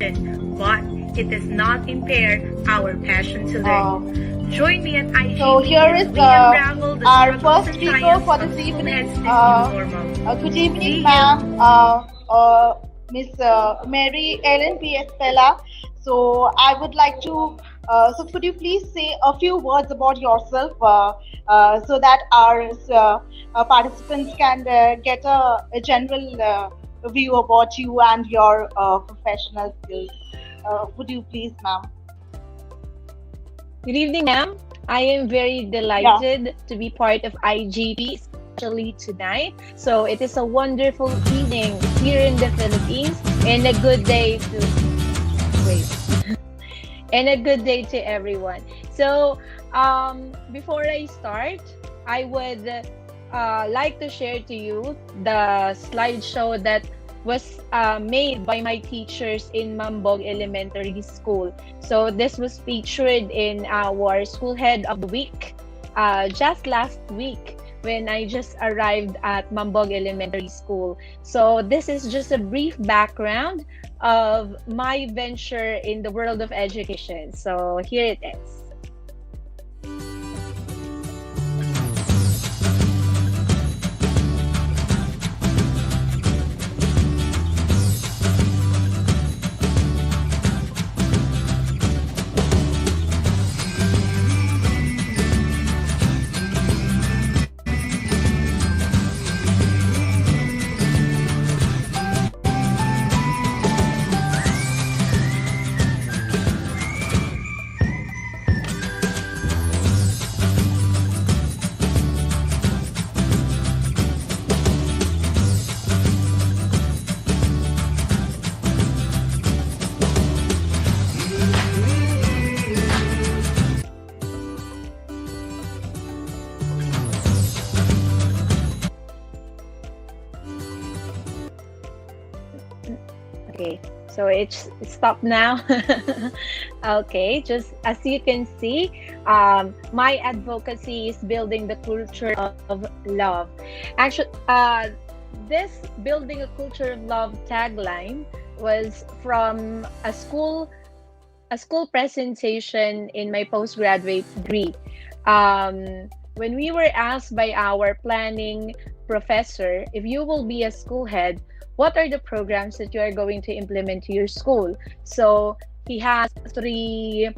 but it does not impair our passion to learn. Join me at IGP So here is as we unravel the our struggles first and speaker triumphs for of this school evening. heads this new normal. Good evening, See ma'am. you. Miss Mary Ellen P. Estella. So I would like to. So could you please say a few words about yourself so that our participants can get a general view about you and your professional skills? Would you please, ma'am? Good evening, ma'am. I am very delighted to be part of IGP, especially tonight. So it is a wonderful evening here in the Philippines and a good day to wait. And a good day to everyone. So before I start, I would like to share to you the slideshow that was made by my teachers in Mambog Elementary School. So this was featured in our School Head of the Week just last week when I just arrived at Mambog Elementary School. So this is just a brief background of my venture in the world of education. So here it is. Okay, so it's stopped now. Okay, just as you can see, my advocacy is building the culture of love. Actually, this building a culture of love tagline was from a school presentation in my postgraduate degree. When we were asked by our planning professor, if you will be a school head, what are the programs that you are going to implement to your school? So he has three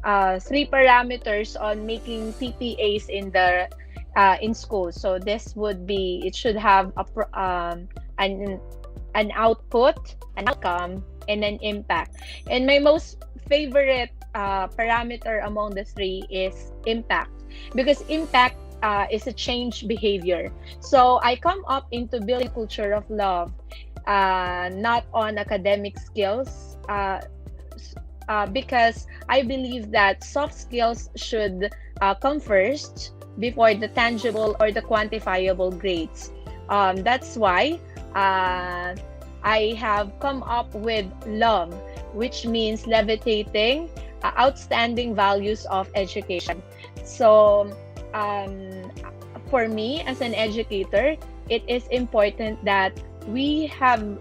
parameters on making PPAs in school. So this would be, it should have an output, an outcome, and an impact. And my most favorite parameter among the three is impact, because impact is a change behavior. So I come up into building culture of love, not on academic skills, because I believe that soft skills should come first before the tangible or the quantifiable grades. That's why I have come up with love, which means levitating outstanding values of education. So for me as an educator, it is important that we have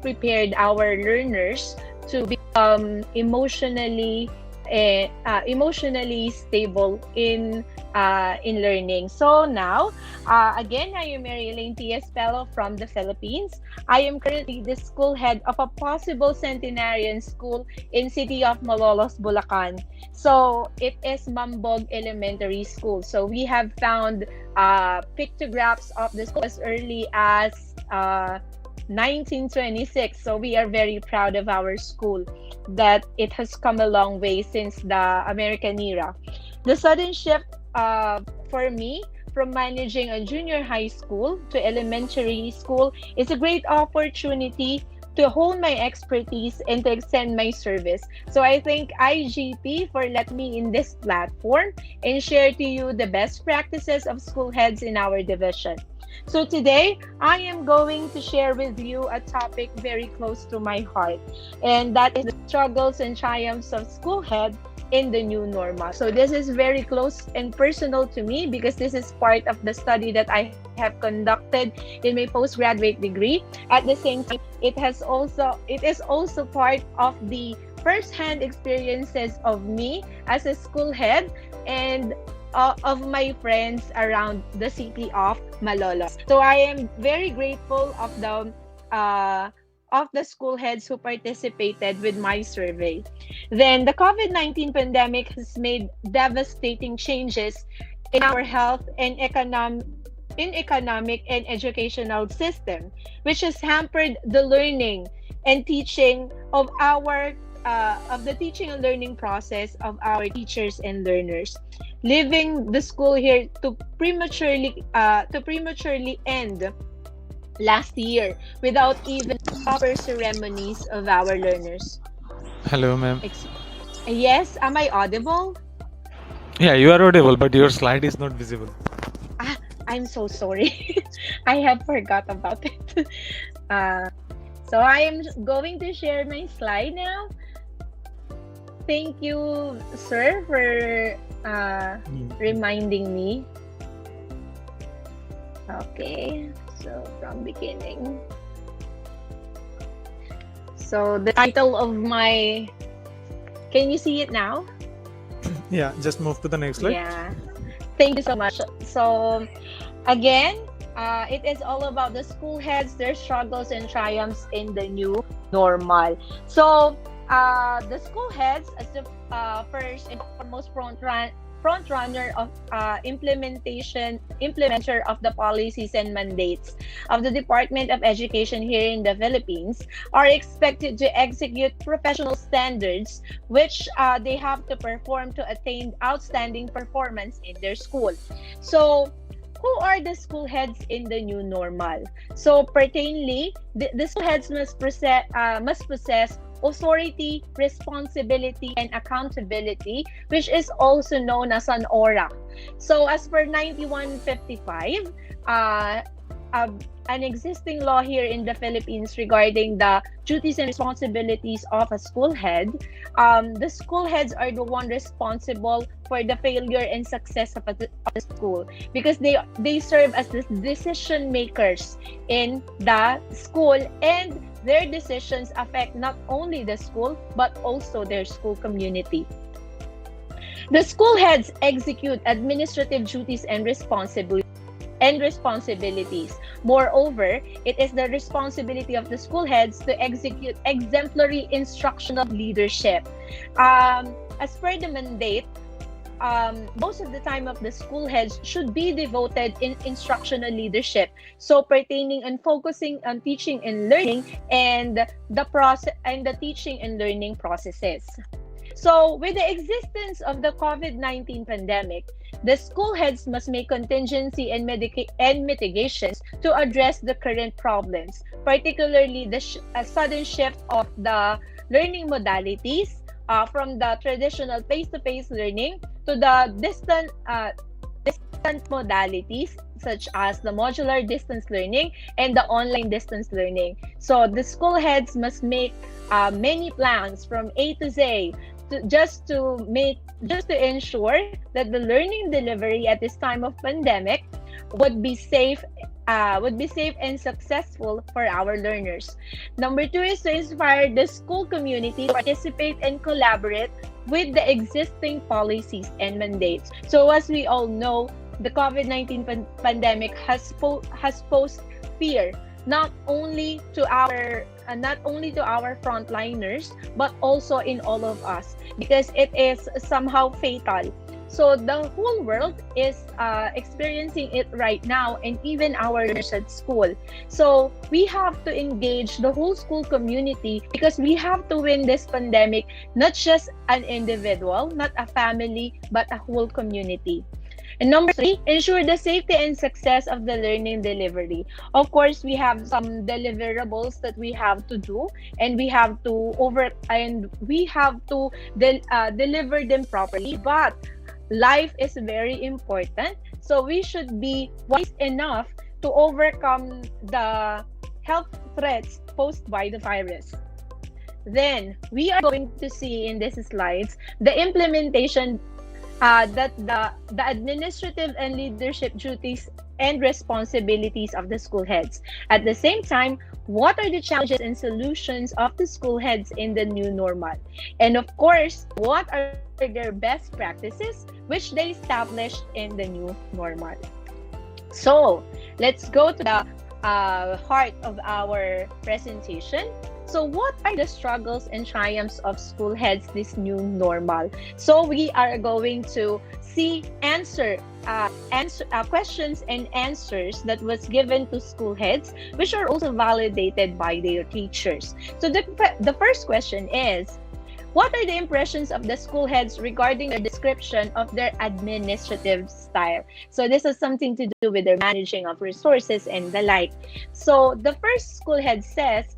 prepared our learners to become emotionally stable in learning. So now, again, I am Mary Elaine T.S. Fellow from the Philippines. I am currently the school head of a possible centenarian school in city of Malolos, Bulacan. So it is Mambog Elementary School. So we have found pictographs of the school as early as 1926. So we are very proud of our school, that it has come a long way since the American era. The sudden shift for me from managing a junior high school to elementary school is a great opportunity to hone my expertise and to extend my service. So I thank IGP for letting me in this platform and share to you the best practices of school heads in our division. So today, I am going to share with you a topic very close to my heart, and that is the struggles and triumphs of school head in the new normal. So this is very close and personal to me because this is part of the study that I have conducted in my postgraduate degree. At the same time, it is also part of the first-hand experiences of me as a school head and of my friends around the city of Malolos. So I am very grateful of the school heads who participated with my survey. Then the COVID-19 pandemic has made devastating changes in our health and economic and educational system, which has hampered the learning and teaching of the teaching and learning process of our teachers and learners, leaving the school here to prematurely end last year without even proper ceremonies of our learners. Hello, ma'am. Yes, am I audible? Yeah, you are audible, but your slide is not visible. I'm so sorry. I have forgot about it. So I am going to share my slide now. Thank you, sir, for reminding me. Okay, so from beginning. So the title of my, can you see it now? Yeah, just move to the next slide. Yeah, thank you so much. So again, it is all about the school heads, their struggles and triumphs in the new normal. So the school heads, as the first and foremost front runner of implementer of the policies and mandates of the Department of Education here in the Philippines, are expected to execute professional standards which they have to perform to attain outstanding performance in their school. So who are the school heads in the new normal? So pertainly, the school heads must possess authority, responsibility, and accountability, which is also known as an aura. So as per 9155, an existing law here in the Philippines regarding the duties and responsibilities of a school head, the school heads are the one responsible for the failure and success of the school because they serve as the decision makers in the school, and their decisions affect not only the school but also their school community. The school heads execute administrative duties and responsibilities. Moreover, it is the responsibility of the school heads to execute exemplary instructional leadership. As per the mandate, most of the time of the school heads should be devoted in instructional leadership, so pertaining and focusing on teaching and learning and the teaching and learning processes. So with the existence of the COVID-19 pandemic, the school heads must make contingency and mitigations to address the current problems, particularly the sudden shift of the learning modalities from the traditional face-to-face learning to the distant modalities such as the modular distance learning and the online distance learning. So the school heads must make many plans from A to Z just to ensure that the learning delivery at this time of pandemic would be safe and successful for our learners. Number 2 is to inspire the school community to participate and collaborate with the existing policies and mandates. So as we all know, the COVID-19 pandemic has posed fear not only to our frontliners but also in all of us, because it is somehow fatal. So the whole world is experiencing it right now, and even our learners at school. So we have to engage the whole school community because we have to win this pandemic, not just an individual, not a family, but a whole community. And number 3, ensure the safety and success of the learning delivery. Of course, we have some deliverables that we have to do, and we have to deliver them properly. But life is very important, so we should be wise enough to overcome the health threats posed by the virus. Then we are going to see in these slides the implementation, that the administrative and leadership duties and responsibilities of the school heads. At the same time, what are the challenges and solutions of the school heads in the new normal? And of course, what are their best practices which they established in the new normal? So let's go to the heart of our presentation. So what are the struggles and triumphs of school heads this new normal? So we are going to see questions and answers that was given to school heads, which are also validated by their teachers. So the first question is, what are the impressions of the school heads regarding their description of their administrative style? So this has something to do with their managing of resources and the like. So the first school head says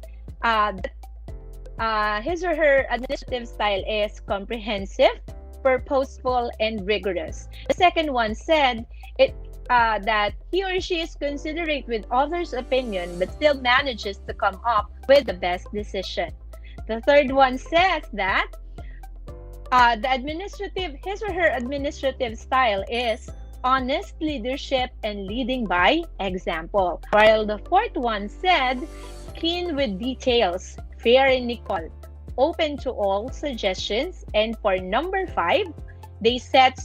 his or her administrative style is comprehensive, purposeful, and rigorous. The second one said that he or she is considerate with others' opinion, but still manages to come up with the best decision. The third one says that his or her administrative style is honest leadership and leading by example. While the fourth one said keen with details, fair and equal, open to all suggestions, and for number 5, they set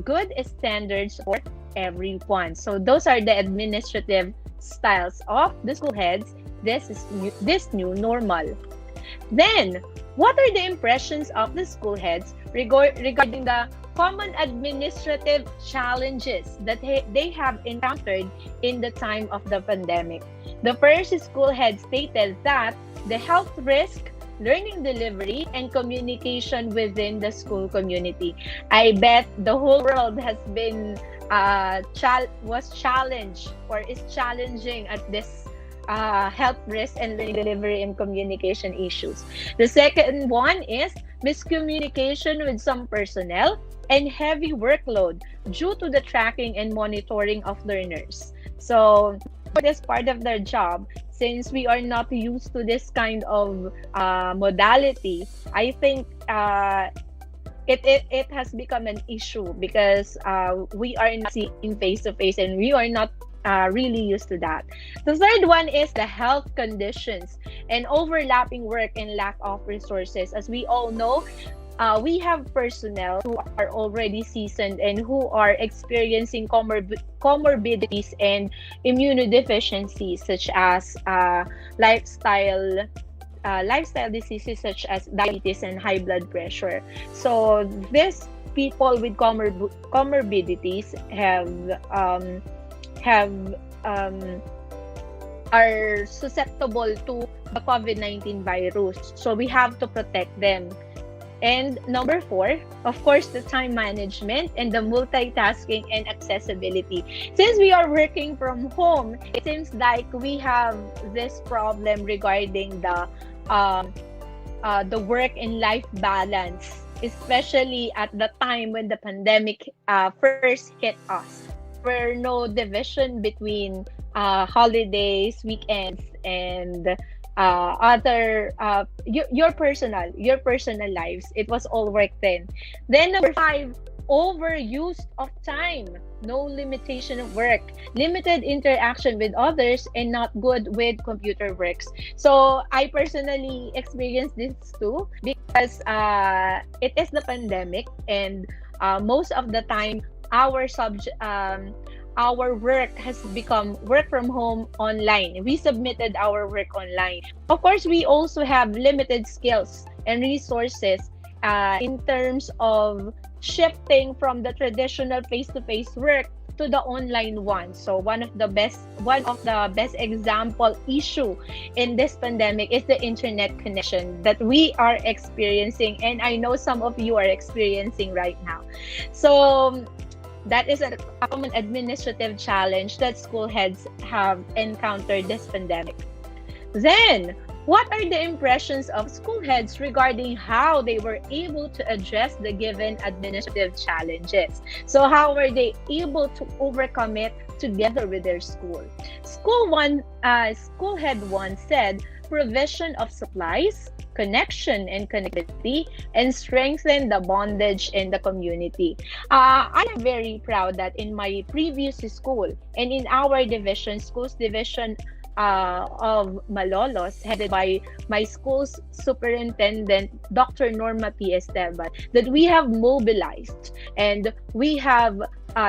good standards for everyone. So those are the administrative styles of the school heads. This new normal. Then, what are the impressions of the school heads regarding the common administrative challenges that they have encountered in the time of the pandemic? The first school head stated that the health risk, learning delivery, and communication within the school community. I bet the whole world has been was challenged or is challenging at this health risk and learning delivery and communication issues. The second one is miscommunication with some personnel and heavy workload due to the tracking and monitoring of learners. So for this part of their job, since we are not used to this kind of modality, I think it has become an issue because we are not seeing face to face and we are not really used to that. The third one is the health conditions and overlapping work and lack of resources. As we all know, we have personnel who are already seasoned and who are experiencing comorbidities and immunodeficiencies such as lifestyle diseases such as diabetes and high blood pressure. So these people with comorbidities are susceptible to the COVID-19 virus. So we have to protect them. And number 4, of course, the time management and the multitasking and accessibility. Since we are working from home, it seems like we have this problem regarding the work and life balance, especially at the time when the pandemic first hit us. There were no division between holidays, weekends, and other your personal lives. It was all work then. Then number 5, overuse of time, no limitation of work, limited interaction with others, and not good with computer works. So I personally experienced this too because it is the pandemic, and most of the time our work has become work from home online. We submitted our work online. Of course, we also have limited skills and resources in terms of shifting from the traditional face-to-face work to the online one. So one of the best example issue in this pandemic is the internet connection that we are experiencing, and I know some of you are experiencing right now. So that is a common administrative challenge that school heads have encountered this pandemic. Then, what are the impressions of school heads regarding how they were able to address the given administrative challenges? So how were they able to overcome it together with their school? School head 1 said provision of supplies, connection and connectivity, and strengthen the bondage in the community. I am very proud that in my previous school and in our division, schools division of Malolos, headed by my school's superintendent, Dr. Norma P. Esteban, that we have mobilized and we have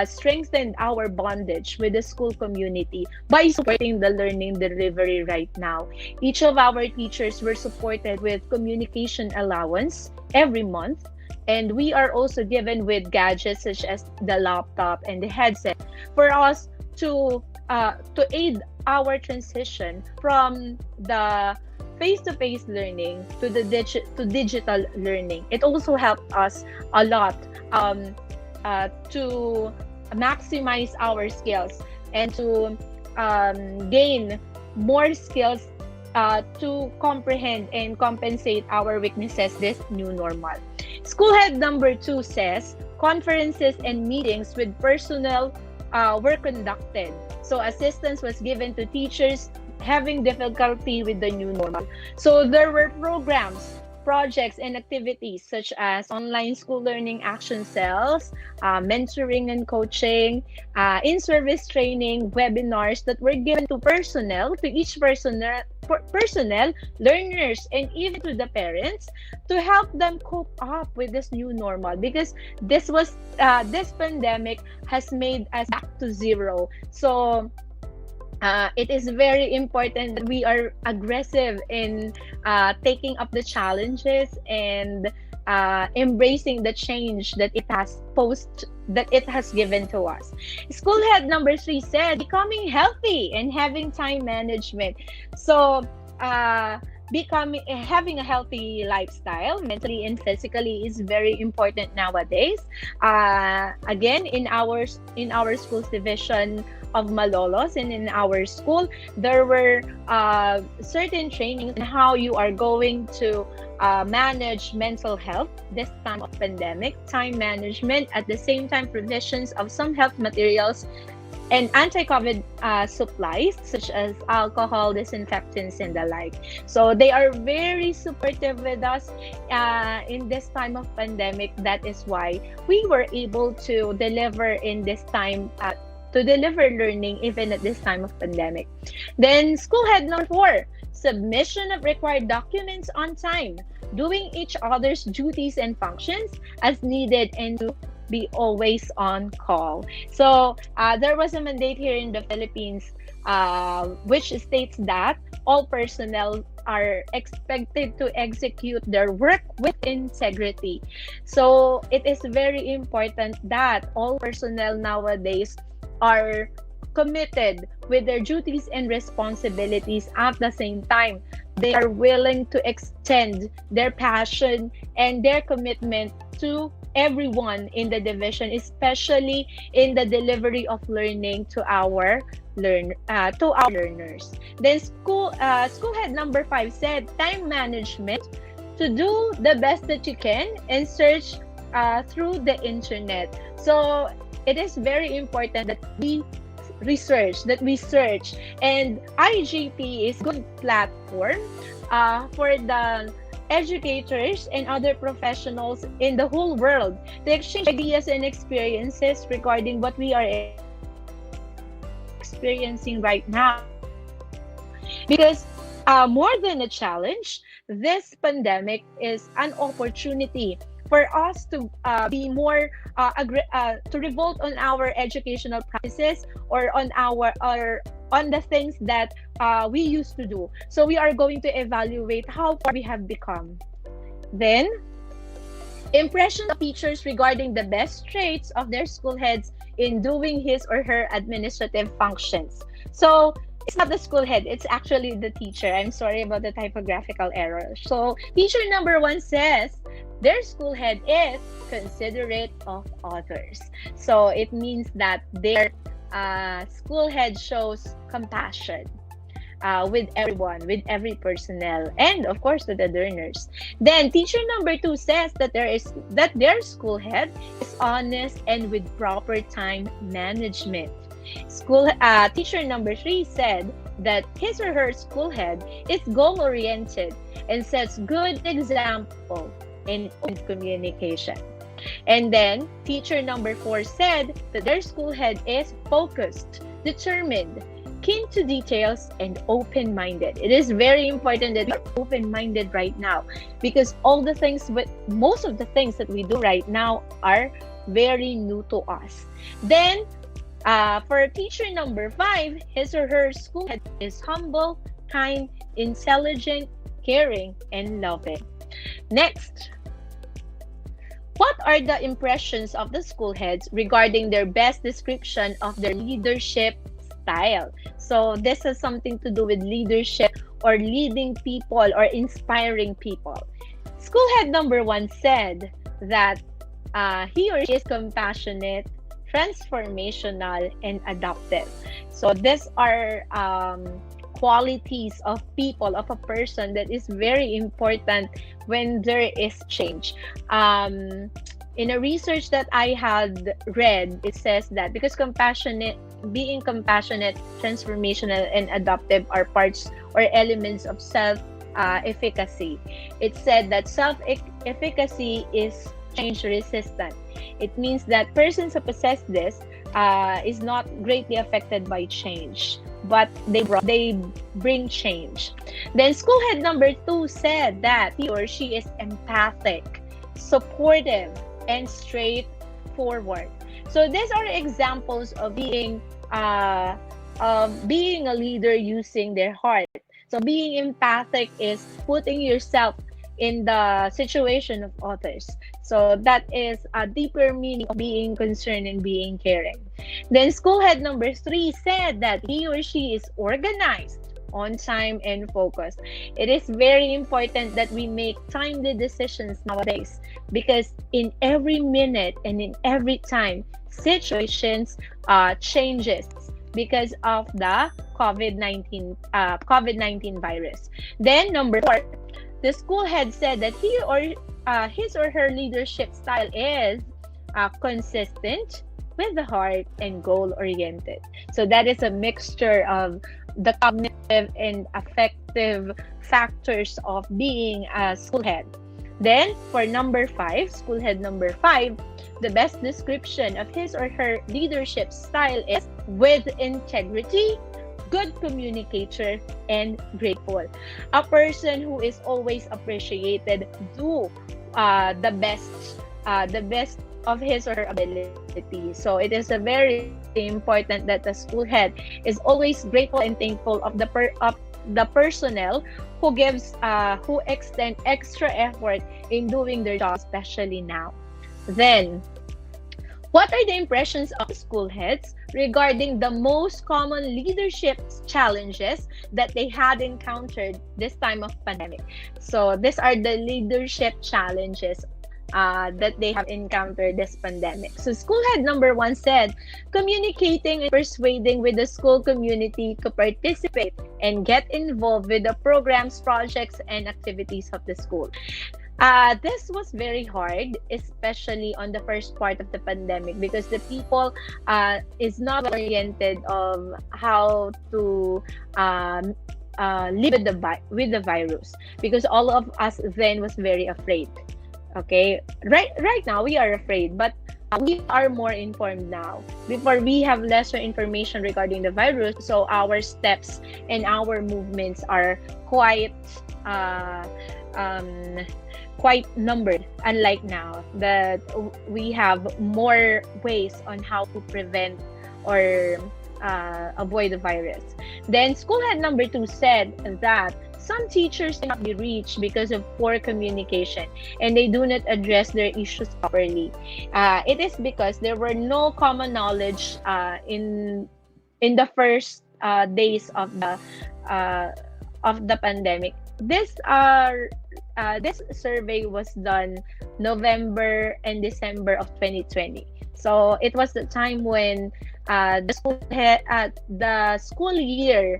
strengthened our bondage with the school community by supporting the learning delivery right now. Each of our teachers were supported with communication allowance every month, and we are also given with gadgets such as the laptop and the headset for us to aid our transition from the face-to-face learning to the digital learning. It also helped us a lot to maximize our skills and to gain more skills to comprehend and compensate our weaknesses this new normal. School head number 2 says conferences and meetings with personnel were conducted. So assistance was given to teachers having difficulty with the new normal. So there were programs, projects, and activities such as online school learning action cells, mentoring and coaching, in-service training, webinars that were given to personnel, to each personnel, learners, and even to the parents to help them cope up with this new normal, because this pandemic has made us back to zero. So it is very important that we are aggressive in taking up the challenges and embracing the change that it has given to us. School head number 3 said becoming healthy and having time management. So having a healthy lifestyle mentally and physically is very important nowadays. Again, in our school's division of Malolos and in our school, there were certain trainings on how you are going to manage mental health this time of pandemic, time management, at the same time provisions of some health materials and anti-COVID supplies such as alcohol, disinfectants, and the like. So they are very supportive with us in this time of pandemic. That is why we were able to deliver in this time, to deliver learning even at this time of pandemic. Then school head number 4, submission of required documents on time, doing each other's duties and functions as needed, and to be always on call. So there was a mandate here in the Philippines which states that all personnel are expected to execute their work with integrity. So it is very important that all personnel nowadays are committed with their duties and responsibilities. At the same time, they are willing to extend their passion and their commitment to everyone in the division, especially in the delivery of learning to our learners. Then school head number 5 said time management, to do the best that you can and search through the internet. So it is very important that we research, and IGP is a good platform for the educators and other professionals in the whole world to exchange ideas and experiences regarding what we are experiencing right now. Because more than a challenge, this pandemic is an opportunity for us to be more to revolt on our educational practices or on the things that we used to do. So we are going to evaluate how far we have become. Then, impression of teachers regarding the best traits of their school heads in doing his or her administrative functions. So it's not the school head, it's actually the teacher. I'm sorry about the typographical error. So teacher number 1 says their school head is considerate of others. So it means that their school head shows compassion with everyone, with every personnel, and of course to the learners. Then teacher number 2 says that their school head is honest and with proper time management. Teacher number 3 said that his or her school head is goal-oriented and sets good example in open communication. And then teacher number 4 said that their school head is focused, determined, keen to details, and open-minded. It is very important that we are open-minded right now, because most of the things that we do right now are very new to us. Then for teacher number 5, his or her school head is humble, kind, intelligent, caring, and loving. Next, what are the impressions of the school heads regarding their best description of their leadership style? So this has something to do with leadership or leading people or inspiring people. School head number 1 said that he or she is compassionate, transformational, and adaptive. So these are qualities of people, of a person, that is very important when there is change. In a research that I had read, it says that because being compassionate, transformational, and adaptive are parts or elements of self-efficacy. It said that self-efficacy is change resistant. It means that persons who possess this is not greatly affected by change, but they bring change. Then school head number 2 said that he or she is empathic, supportive, and straightforward. So these are examples of being a leader using their heart. So being empathic is putting yourself in the situation of others. So that is a deeper meaning of being concerned and being caring. Then school head number 3 said that he or she is organized, on time, and focused. It is very important that we make timely decisions nowadays, because in every minute and in every time, situations changes because of the COVID-19 virus. Then number 4, the school head said that his or her leadership style is consistent, with the heart, and goal-oriented. So that is a mixture of the cognitive and affective factors of being a school head. Then for number 5, school head number 5, the best description of his or her leadership style is with integrity, good communicator, and grateful. A person who is always appreciated, do the best of his or her ability. So it is a very important that the school head is always grateful and thankful of the personnel who extend extra effort in doing their job, especially now. Then, what are the impressions of school heads regarding the most common leadership challenges that they had encountered this time of pandemic? So these are the leadership challenges that they have encountered this pandemic. So school head number 1 said, communicating and persuading with the school community to participate and get involved with the programs, projects, and activities of the school. This was very hard, especially on the first part of the pandemic, because the people is not oriented of how to live with the virus, because all of us then was very afraid. Okay, right now we are afraid, but we are more informed now. Before, we have lesser information regarding the virus, so our steps and our movements are quite numbered, unlike now that we have more ways on how to prevent or avoid the virus. Then school head number 2 said that some teachers cannot be reached because of poor communication, and they do not address their issues properly. It is because there were no common knowledge in the first days of the pandemic. This survey was done November and December of 2020. So it was the time when the school year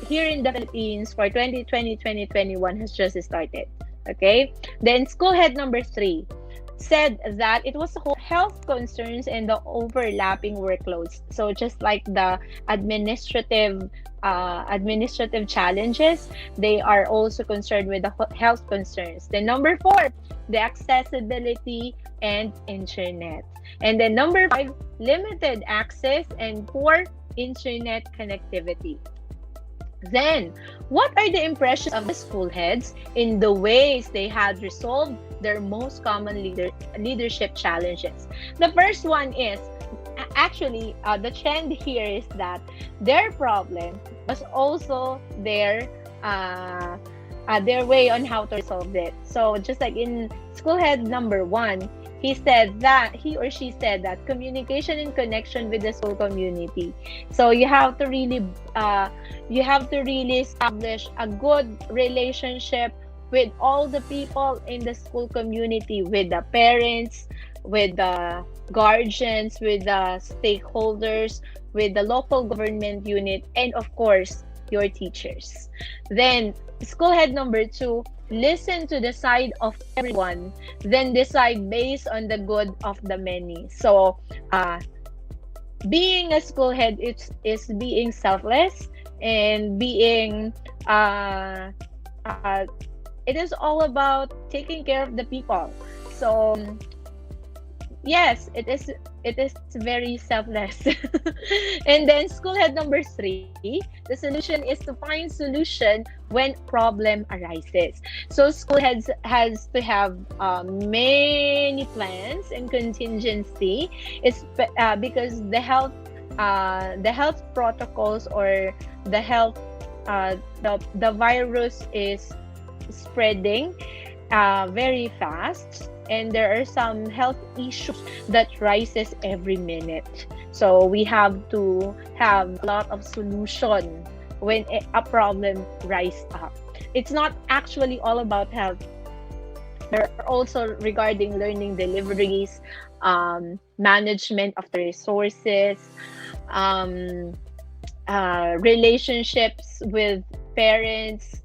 here in the Philippines for 2020-2021 has just started. Okay. Then school head number 3. said that it was the whole health concerns and the overlapping workloads. So just like the administrative challenges, they are also concerned with the health concerns. Then number 4, the accessibility and internet. And then number 5, limited access and poor internet connectivity. Then, what are the impressions of the school heads in the ways they had resolved their most common leadership challenges? The first one is, actually, the trend here is that their problem was also their way on how to resolve it. So just like in school head number 1, he or she said that communication and connection with the school community. So you have to really establish a good relationship with all the people in the school community, with the parents, with the guardians, with the stakeholders, with the local government unit, and of course your teachers. Then school head number 2, listen to the side of everyone, then decide based on the good of the many. So being a school head is being selfless and being it is all about taking care of the people. So yes, it is very selfless. And then school head number 3, the solution is to find solution when problem arises. So school heads has to have many plans and contingency. It's because the health protocols or the virus is spreading very fast, and there are some health issues that rises every minute. So we have to have a lot of solution when a problem rises up. It's not actually all about health. There are also regarding learning deliveries, management of the resources, relationships with parents,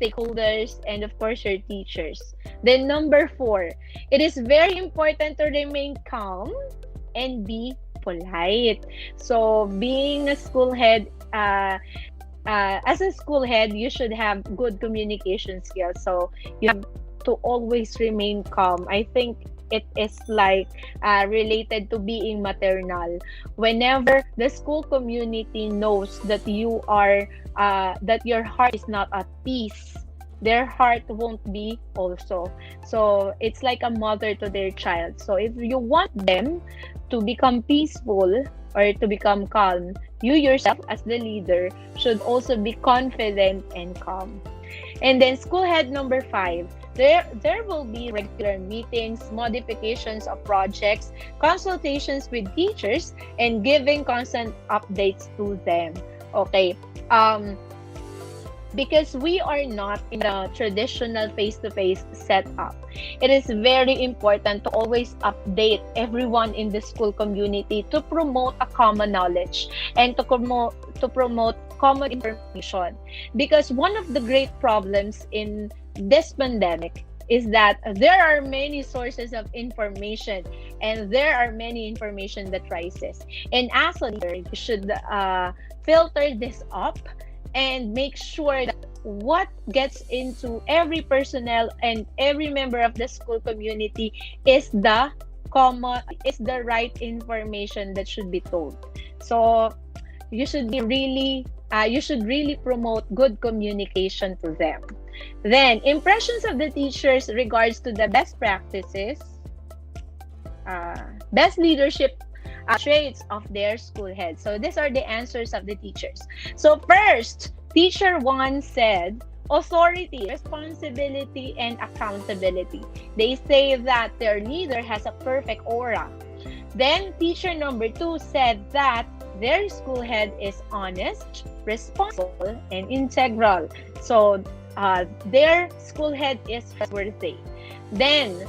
stakeholders, and of course your teachers. Then number 4, it is very important to remain calm and be polite. So being a school head, as a school head, you should have good communication skills. So you have to always remain calm. I think it is like related to being maternal. Whenever the school community knows that you are that your heart is not at peace, their heart won't be also. So it's like a mother to their child. So if you want them to become peaceful or to become calm, you yourself as the leader should also be confident and calm. And then school head number 5, there will be regular meetings, modifications of projects, consultations with teachers, and giving constant updates to them. Okay. Because we are not in the traditional face-to-face setup, it is very important to always update everyone in the school community to promote a common knowledge and to promote common information. Because one of the great problems in this pandemic is that there are many sources of information and there are many information that rises. And as a leader, you should filter this up and make sure that what gets into every personnel and every member of the school community is the right information that should be told. So you should really promote good communication to them. Then impressions of the teachers regards to the best practices, best leadership traits of their school heads. So these are the answers of the teachers. So first, teacher 1 said authority, responsibility, and accountability. They say that their leader has a perfect aura. Then teacher number 2 said that their school head is honest, responsible, and integral. So their school head is trustworthy. Then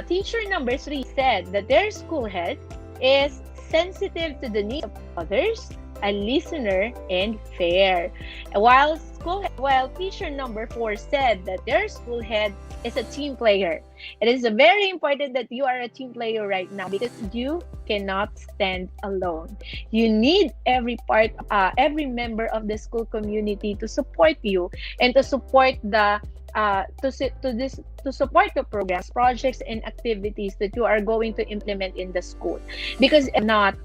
teacher number 3 said that their school head is sensitive to the needs of others, a listener, and fair. While teacher number 4 said that their school head is a team player. It is very important that you are a team player right now because you cannot stand alone. You need every member of the school community to support you and to support to support the programs, projects, and activities that you are going to implement in the school. Because if not,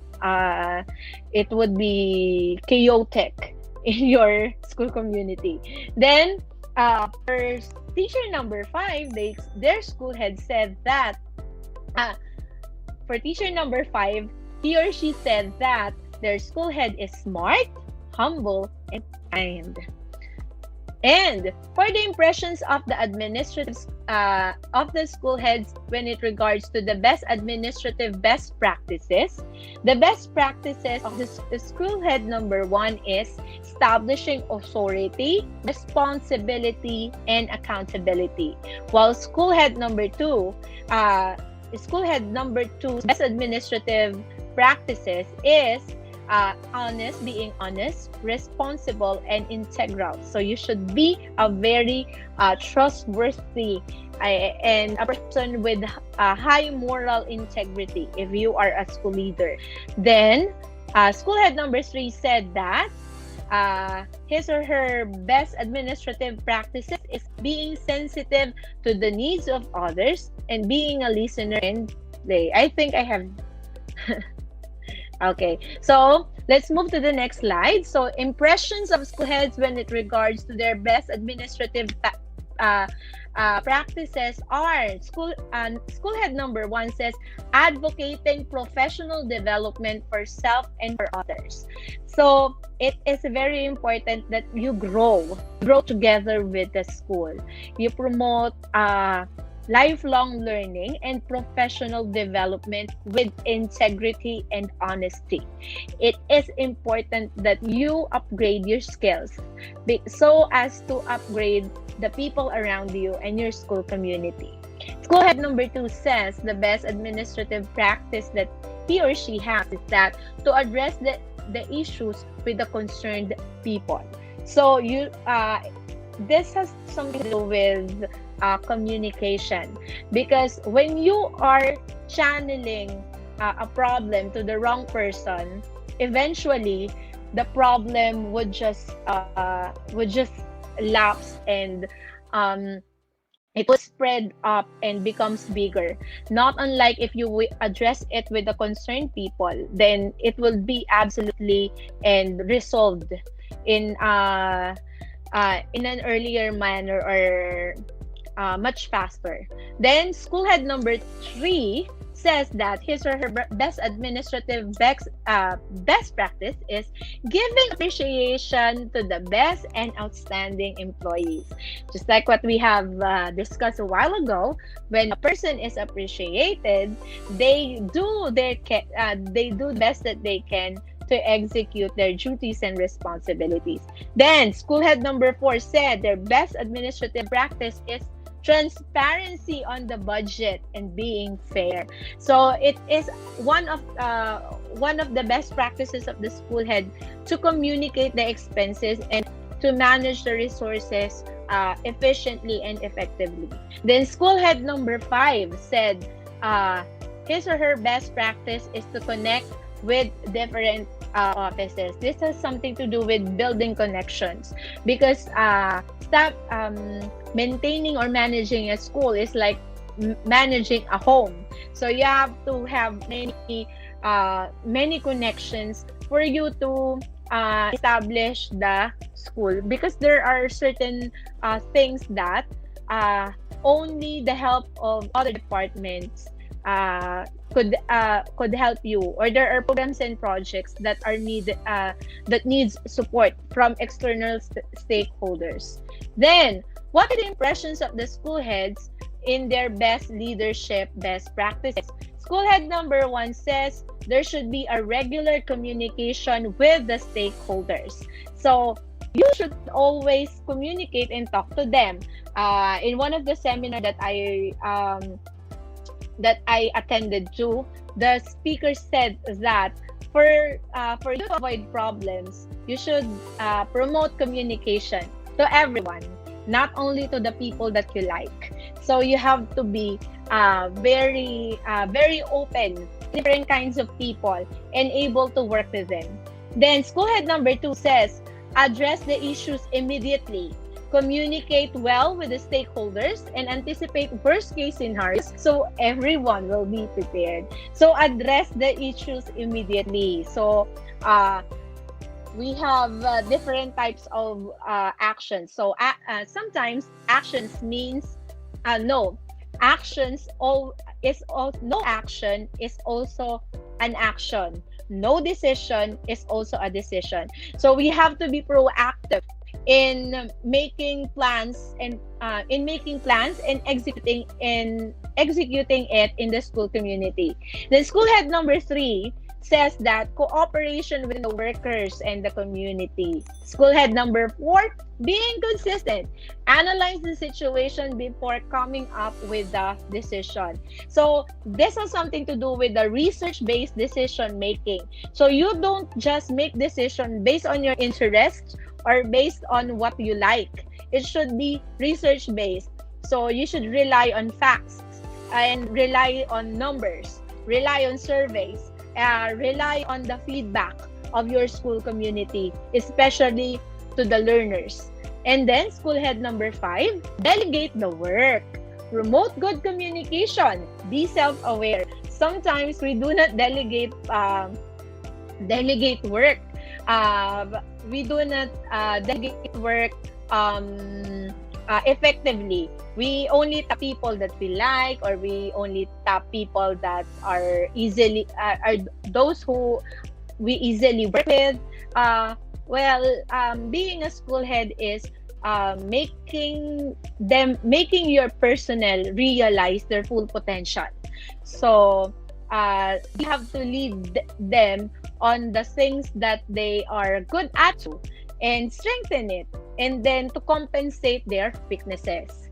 it would be chaotic in your school community. Then, for teacher number 5, their school head said that, for teacher number 5, he or she said that their school head is smart, humble, and kind. And for the impressions of the administrators of the school heads when it regards to the best practices, the best practices of the school head number 1 is establishing authority, responsibility, and accountability. While school head number 2, best administrative practices is being honest, responsible, and integral. So you should be a very trustworthy and a person with high moral integrity if you are a school leader. Then, school head number 3 said that his or her best administrative practices is being sensitive to the needs of others and being a listener. And I think I have okay, so let's move to the next slide. So impressions of school heads when it regards to their best administrative practices are school head number 1 says advocating professional development for self and for others. So it is very important that you grow together with the school. You promote lifelong learning and professional development with integrity and honesty. It is important that you upgrade your skills so as to upgrade the people around you and your school community. School head number 2 says the best administrative practice that he or she has is that to address the issues with the concerned people. So this has something to do with communication, because when you are channeling a problem to the wrong person, eventually the problem would just lapse and it will spread up and becomes bigger. Not unlike if you address it with the concerned people, then it will be absolutely and resolved in an earlier manner or much faster. Then school head number 3 says that his or her best administrative best practice is giving appreciation to the best and outstanding employees. Just like what we have discussed a while ago, when a person is appreciated, they do the best that they can to execute their duties and responsibilities. Then school head number 4 said their best administrative practice is transparency on the budget and being fair. So it is one of the best practices of the school head to communicate the expenses and to manage the resources efficiently and effectively. Then school head number 5 said his or her best practice is to connect with different offices. This has something to do with building connections, because maintaining or managing a school is like managing a home. So you have to have many connections for you to establish the school, because there are certain things that only the help of other departments could help you, or there are programs and projects that are that needs support from external stakeholders. Then, what are the impressions of the school heads in their best leadership best practices? School head number 1 says there should be a regular communication with the stakeholders. So you should always communicate and talk to them. In one of the seminars that I attended to, the speaker said that for you to avoid problems, you should promote communication. to everyone, not only to the people that you like. So you have to be very open, different kinds of people, and able to work with them. Then school head number 2 says, address the issues immediately. Communicate well with the stakeholders and anticipate worst case scenarios so everyone will be prepared. So address the issues immediately. So we have different types of actions. So sometimes actions means no. Actions no action is also an action. No decision is also a decision. So we have to be proactive in making plans and executing it in the school community. The school head number 3 says that cooperation with the workers and the community. School head number 4, being consistent. Analyze the situation before coming up with the decision. So this has something to do with the research-based decision making. So you don't just make decision based on your interests or based on what you like. It should be research-based. So you should rely on facts and rely on numbers, rely on surveys, rely on the feedback of your school community, especially to the learners. And then school head number 5, delegate the work. Promote good communication. Be self-aware. Sometimes we do not delegate work. We do not delegate work effectively. We only tap people that we like, or we only tap people that are easily are those who we easily work with. Being a school head is making your personnel realize their full potential. So you have to lead them on the things that they are good at and strengthen it, and then to compensate their weaknesses.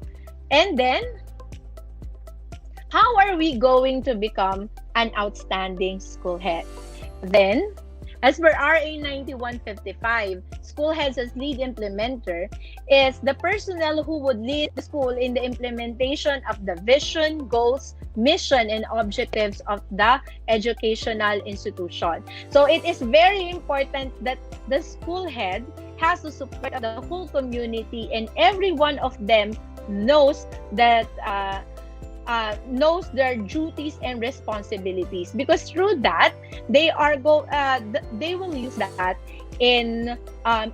And then, how are we going to become an outstanding school head? Then, as per RA 9155, school heads as lead implementer is the personnel who would lead the school in the implementation of the vision, goals, mission, and objectives of the educational institution. So it is very important that the school head has the support of the whole community, and every one of them knows that knows their duties and responsibilities, because through that they will use that in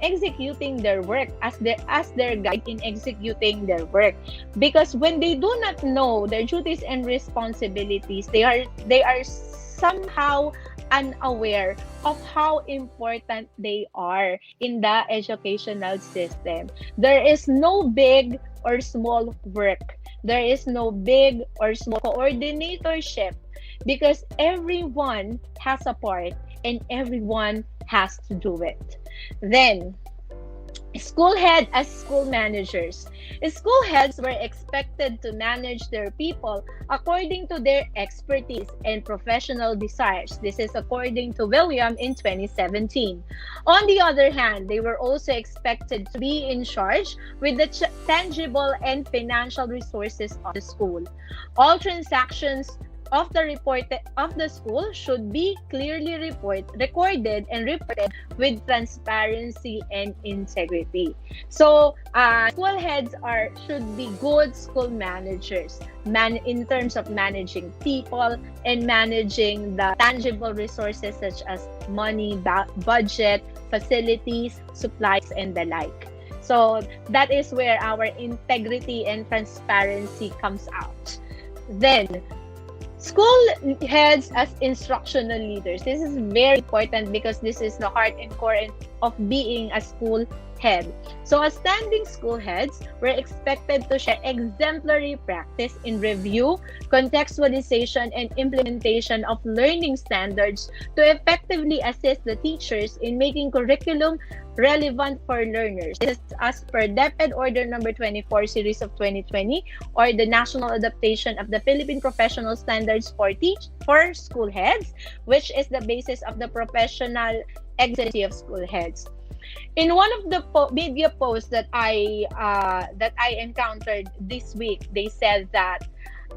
executing their work as their guide in executing their work. Because when they do not know their duties and responsibilities, they are somehow unaware of how important they are in the educational system. There is no big or small work. There is no big or small coordinatorship, because everyone has a part and everyone has to do it. Then, school head as school managers. School heads were expected to manage their people according to their expertise and professional desires. This is according to William in 2017. On the other hand, they were also expected to be in charge with the tangible and financial resources of the school. All transactions of the school should be clearly recorded and reported with transparency and integrity. So school heads should be good school managers in terms of managing people and managing the tangible resources such as money, budget, facilities, supplies, and the like. So that is where our integrity and transparency comes out. Then, school heads as instructional leaders. This is very important because this is the heart and core of being a school head. So as standing school heads, we're expected to share exemplary practice in review, contextualization, and implementation of learning standards to effectively assist the teachers in making curriculum relevant for learners. This is as per DepEd Order number 24 series of 2020, or the National Adaptation of the Philippine Professional Standards for school heads, which is the basis of the professional excellency of school heads. In one of the media posts that I encountered this week, they said that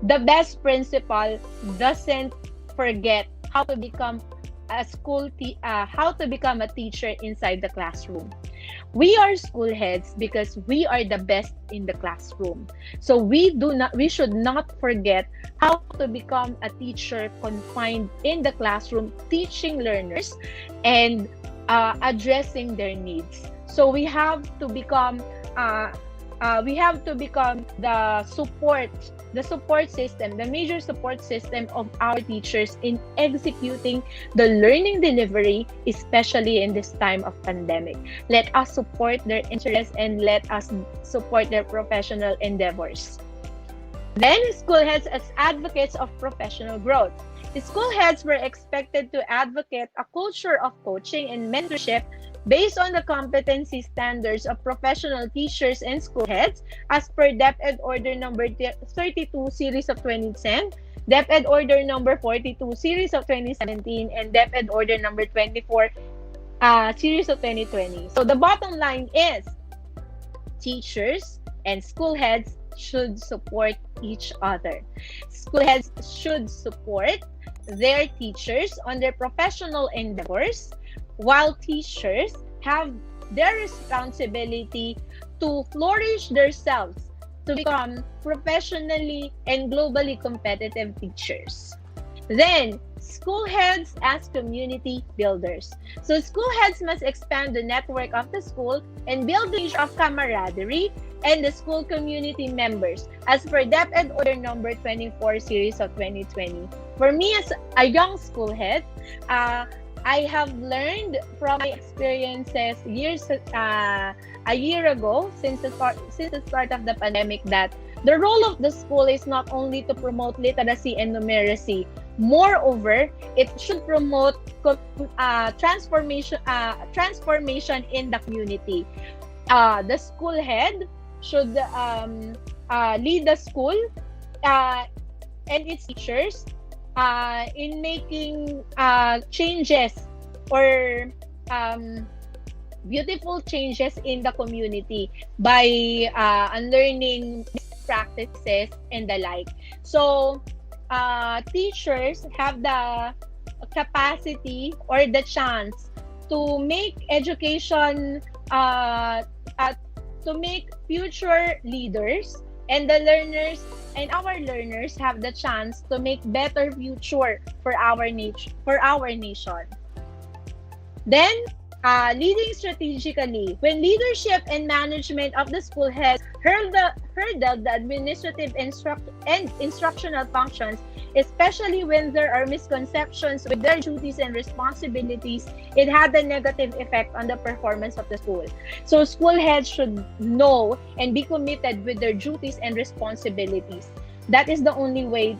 the best principal doesn't forget how to become how to become a teacher inside the classroom. We are school heads because we are the best in the classroom. So we should not forget how to become a teacher confined in the classroom, teaching learners and addressing their needs. So we have to become the support system, the major support system of our teachers in executing the learning delivery, especially in this time of pandemic. Let us support their interests and let us support their professional endeavors. Then, school heads as advocates of professional growth. School heads were expected to advocate a culture of coaching and mentorship based on the competency standards of professional teachers and school heads as per DepEd Order number 32 series of 2010, DepEd Order number 42 series of 2017, and DepEd Order number 24 series of 2020. So the bottom line is teachers and school heads should support each other. School heads should support their teachers on their professional endeavors, while teachers have their responsibility to flourish themselves to become professionally and globally competitive teachers. Then, school heads as community builders. So school heads must expand the network of the school and build the issue of camaraderie and the school community members as per DepEd Order number 24 series of 2020. For me as a young school head, I have learned from my experiences a year ago since the start of the pandemic that the role of the school is not only to promote literacy and numeracy. Moreover, it should promote transformation in the community. The school head should lead the school and its teachers in making changes or beautiful changes in the community by unlearning practices and the like. So teachers have the capacity or the chance to make education to make future leaders, and the learners and our learners have the chance to make better future for our nation. Then, leading strategically. When leadership and management of the school has hurdled the administrative and instructional functions, especially when there are misconceptions with their duties and responsibilities, it had a negative effect on the performance of the school. So school heads should know and be committed with their duties and responsibilities. That is the only way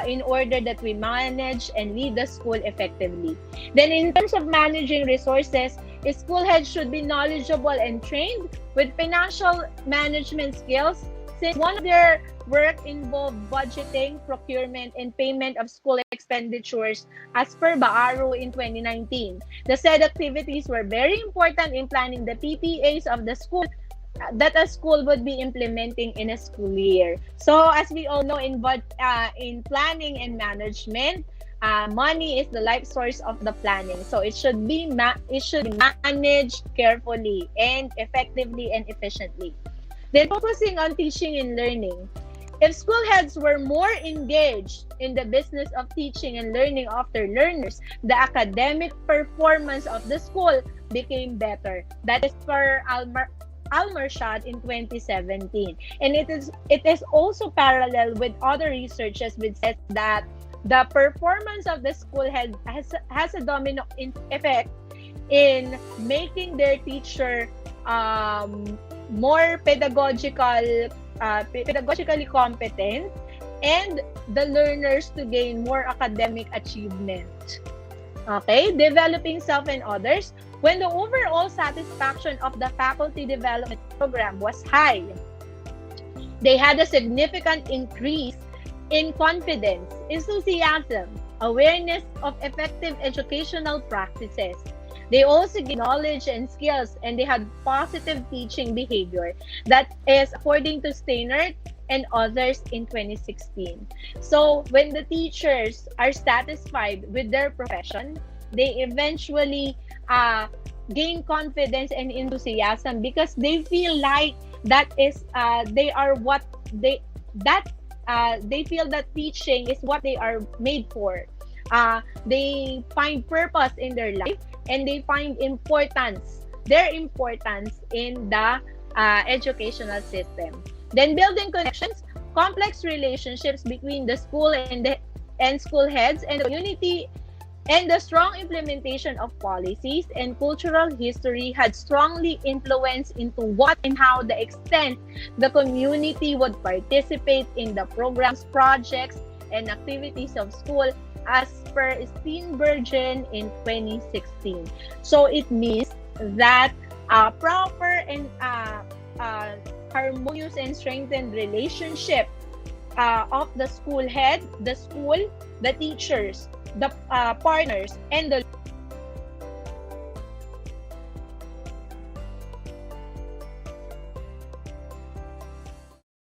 in order that we manage and lead the school effectively. Then in terms of managing resources, school heads should be knowledgeable and trained with financial management skills, since one of their work involved budgeting, procurement, and payment of school expenditures as per BAARO in 2019. The said activities were very important in planning the PPAs of the school that a school would be implementing in a school year. So as we all know, in planning and management, money is the life source of the planning. So it should be managed carefully and effectively and efficiently. Then focusing on teaching and learning. If school heads were more engaged in the business of teaching and learning of their learners, the academic performance of the school became better. That is per Al-Marshad in 2017. And it is also parallel with other researches which says that the performance of the school has a domino effect in making their teacher more pedagogically competent, and the learners to gain more academic achievement. Okay, developing self and others. When the overall satisfaction of the faculty development program was high, they had a significant increase in confidence, enthusiasm, awareness of effective educational practices. They also gain knowledge and skills, and they had positive teaching behavior. That is according to Steinert and others in 2016. So when the teachers are satisfied with their profession, they eventually gain confidence and enthusiasm because they feel like that is they are what they feel that teaching is what they are made for. They find purpose in their life, and they find their importance in the educational system. Then building connections, complex relationships between the school and school heads and the community, and the strong implementation of policies and cultural history had strongly influenced into what and how the extent the community would participate in the programs, projects, and activities of school as per Steenbergen in 2016. So it means that proper and harmonious and strengthened relationship of the school head, the school, the teachers, the partners, and the